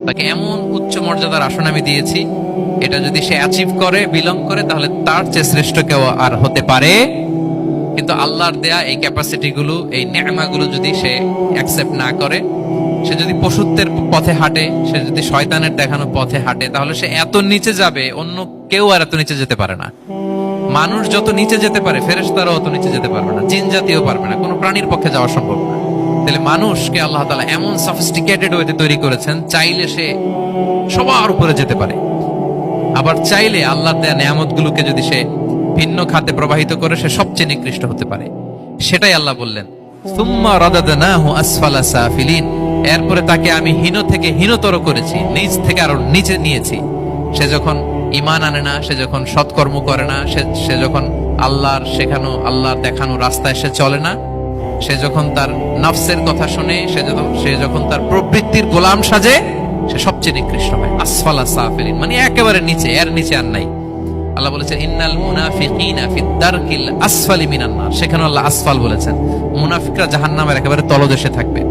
তাকে এমন উচ্চ মর্যাদার আসন আমি দিয়েছি, এটা যদি সে অ্যাচিভ করে, বিলং করে, তাহলে তার চেয়ে শ্রেষ্ঠ কেউ আর হতে পারে। কিন্তু আল্লাহর দেয়া এই ক্যাপাসিটি গুলো, এই নেয়ামাগুলো যদি সে অ্যাকসেপ্ট না করে, সে যদি পশুত্বের পথে হাঁটে, সে যদি শয়তানের দেখানো পথে হাঁটে, তাহলে সে এত নিচে যাবে, অন্য কেউ আর এত নিচে যেতে পারে না। মানুষ যত নিচে যেতে পারে, ফেরেশতারাও অত নিচে যেতে পারবে না, জিন জাতীয় পারবে না, কোনো প্রাণীর পক্ষে যাওয়া সম্ভব না। তাহলে মানুষকে আল্লাহ তাআলা এমন সফিস্টিকেটেড ওয়েতে তৈরি করেছেন, চাইলে সে সবার উপরে যেতে পারে। আবার চাইলে আল্লাহর দেয়া নেয়ামতগুলোকে যদি সে ভিন্ন খাতে প্রবাহিত করে, সে সবচেয়ে নিকৃষ্ট হতে পারে। সেটাই আল্লাহ বললেন, সুম্মা রাদাদনাহু আসফালা সাফিলিন। এরপরে তাকে আমি হীন থেকে হীনতর করেছি, নিচ থেকে আরো নিচে নিয়েছি। সে যখন ঈমান আনে না, সে যখন সৎকর্ম করে না, সে যখন আল্লাহর শেখানো, আল্লাহর দেখানো রাস্তায় সে চলে না, সে যখন তার নফসের কথা শুনে, সে যখন তার প্রবৃত্তির গোলাম সাজে, সে সবচেয়ে নিকৃষ্ট হয়। আসফালা সাফিলিন মানে একেবারে নিচে, এর নিচে আর নাই। আল্লাহ বলেছেন ইন্নাল মুনাফিকিনা ফিদ দারকিল আসফালি মিনান নার। সেখানে আল্লাহ আসফাল বলেছেন। মুনাফিকরা জাহান্নামের একেবারে তলদেশে থাকবে।